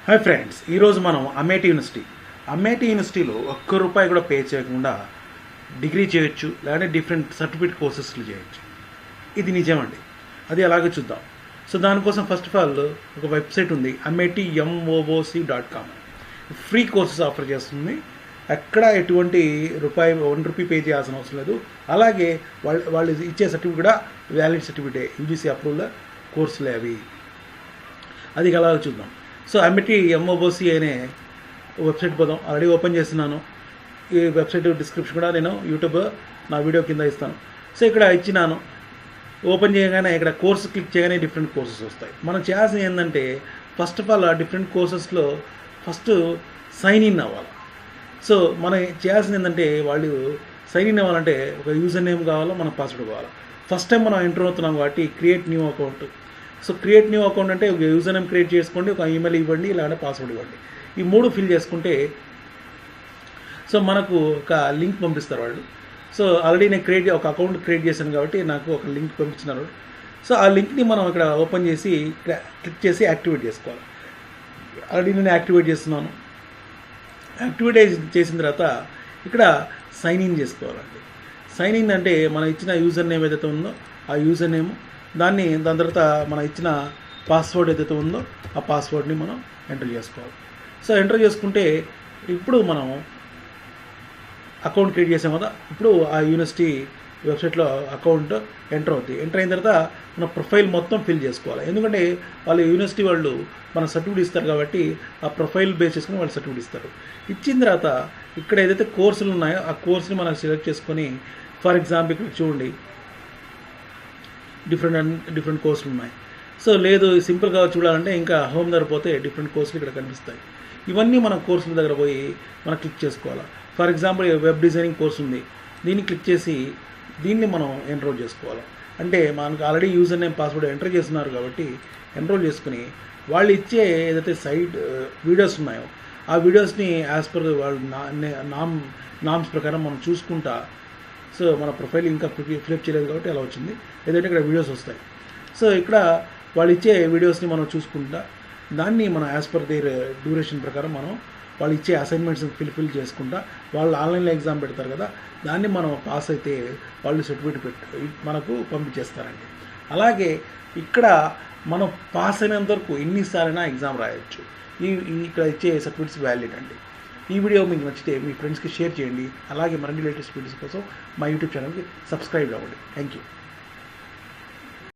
Hi friends, ఈరోజు మనం అమేటీ యూనివర్సిటీలో ఒక్క రూపాయి కూడా పే చేయకుండా డిగ్రీ చేయొచ్చు, లేదంటే డిఫరెంట్ సర్టిఫికేట్ కోర్సెస్లు చేయొచ్చు. ఇది నిజమండి. అది అలాగే చూద్దాం. సో దానికోసం ఫస్ట్ ఆఫ్ ఆల్ ఒక వెబ్సైట్ ఉంది, AMATYMOOC.com. ఫ్రీ కోర్సెస్ ఆఫర్ చేస్తుంది. ఎక్కడ ఎటువంటి ₹1 పే చేయాల్సిన అవసరం లేదు. అలాగే వాళ్ళు ఇచ్చే సర్టిఫికేట్ కూడా వ్యాలిడ్ సర్టిఫికేట్, UGC అప్రూవల్ కోర్సులే అవి. అది అలాగే చూద్దాం. సో Amity MOOC అనే వెబ్సైట్ పోదాం. ఆల్రెడీ ఓపెన్ చేస్తున్నాను. ఈ వెబ్సైట్ డిస్క్రిప్షన్ కూడా నేను యూట్యూబ్ నా వీడియో కింద ఇస్తాను. సో ఇక్కడ ఇచ్చినాను. ఓపెన్ చేయగానే ఇక్కడ కోర్సు క్లిక్ చేయగానే డిఫరెంట్ కోర్సెస్ వస్తాయి. మనం చేయాల్సింది ఏంటంటే ఫస్ట్ ఆఫ్ ఆల్ ఆ డిఫరెంట్ కోర్సెస్లో ఫస్ట్ సైన్ ఇన్ అవ్వాలి. సో మనం చేయాల్సింది ఏంటంటే వాళ్ళు సైన్ ఇన్ అవ్వాలంటే ఒక యూజర్ నేమ్ కావాలో, మన పాస్వర్డ్ కావాలి. ఫస్ట్ టైం మనం ఎంటర్ అవుతున్నాం కాబట్టి create new account. So create new account అంటే ఒక యూజర్ నేమ్ క్రియేట్ చేసుకోండి, ఒక ఈమెయిల్ ఇవ్వండి, ఇలాంటి పాస్వర్డ్ ఇవ్వండి. ఈ 3 ఫిల్ చేసుకుంటే సో మనకు ఒక లింక్ పంపిస్తారు వాళ్ళు. సో ఆల్రెడీ నేను ఒక అకౌంట్ క్రియేట్ చేశాను కాబట్టి నాకు ఒక లింక్ పంపించినారు. సో ఆ లింక్ని మనం ఇక్కడ ఓపెన్ చేసి క్లిక్ చేసి యాక్టివేట్ చేసుకోవాలి. ఆల్రెడీ నేను యాక్టివేట్ చేస్తున్నాను. యాక్టివేట్ చేసిన తర్వాత ఇక్కడ సైన్ ఇన్ చేసుకోవాలండి. సైన్ ఇన్ అంటే మనం ఇచ్చిన యూజర్ నేమ్ ఏదైతే ఉందో ఆ యూజర్ నేమ్, దాని తర్వాత మనం ఇచ్చిన పాస్వర్డ్ ఏదైతే ఉందో ఆ పాస్వర్డ్ని మనం ఎంటర్ చేసుకోవాలి. సో ఎంటర్ చేసుకుంటే ఇప్పుడు మనం అకౌంట్ క్రియేట్ చేసాం కదా, ఇప్పుడు ఆ యూనివర్సిటీ వెబ్సైట్లో అకౌంట్ ఎంటర్ అవుతుంది. ఎంటర్ అయిన తర్వాత మన ప్రొఫైల్ మొత్తం ఫిల్ చేసుకోవాలి. ఎందుకంటే వాళ్ళు యూనివర్సిటీ వాళ్ళు మన సర్టిఫికేట్ ఇస్తారు కాబట్టి ఆ ప్రొఫైల్ బేస్ చేసుకుని వాళ్ళు సర్టిఫికేట్ ఇస్తారు. ఇచ్చిన తర్వాత ఇక్కడ ఏదైతే కోర్సులు ఉన్నాయో ఆ కోర్సుని మనం సెలెక్ట్ చేసుకొని, ఫర్ ఎగ్జాంపుల్ ఇక్కడ చూడండి డిఫరెంట్ కోర్సులు ఉన్నాయి. సో లేదు సింపుల్గా చూడాలంటే ఇంకా హోమ్ దగ్గర పోతే డిఫరెంట్ కోర్సులు ఇక్కడ కనిపిస్తాయి. ఇవన్నీ మన కోర్సుల దగ్గర పోయి మనం క్లిక్ చేసుకోవాలి. For example web designing course ఉంది, దీన్ని క్లిక్ చేసి దీన్ని మనం ఎన్రోల్ చేసుకోవాలి. అంటే మనకు already user name password enter చేస్తున్నారు కాబట్టి ఎన్రోల్ చేసుకుని వాళ్ళు ఇచ్చే ఏదైతే సైట్ వీడియోస్ ఉన్నాయో ఆ వీడియోస్ని యాజ్ పర్ వాళ్ళు నామ్స్ ప్రకారం మనం చూసుకుంటా. సో మన ప్రొఫైల్ ఇంకా ఫిలప్ చేయలేదు కాబట్టి అలా వచ్చింది. ఏదైతే ఇక్కడ వీడియోస్ వస్తాయి. సో ఇక్కడ వాళ్ళు ఇచ్చే వీడియోస్ని మనం చూసుకుంటా దాన్ని మనం యాజ్ పర్ దేర్ డ్యూరేషన్ ప్రకారం మనం వాళ్ళు ఇచ్చే అసైన్మెంట్స్ ఫిల్ చేసుకుంటా, వాళ్ళు ఆన్లైన్లో ఎగ్జామ్ పెడతారు కదా, దాన్ని మనం పాస్ అయితే వాళ్ళు సర్టిఫికేట్ మనకు పంపించేస్తారండి. అలాగే ఇక్కడ మనం పాస్ అయినంత వరకు ఎన్నిసార్లైనా ఎగ్జామ్ రాయొచ్చు. ఇక్కడ ఇచ్చే సర్టిఫికేట్స్ వ్యాలిడ్ అండి. ఈ వీడియో మీకు నచ్చితే మీ ఫ్రెండ్స్కి షేర్ చేయండి. అలాగే మరిన్ని లేటెస్ట్ వీడియోస్ కోసం మా యూట్యూబ్ ఛానల్కి సబ్స్క్రైబ్ అవ్వండి. Thank you.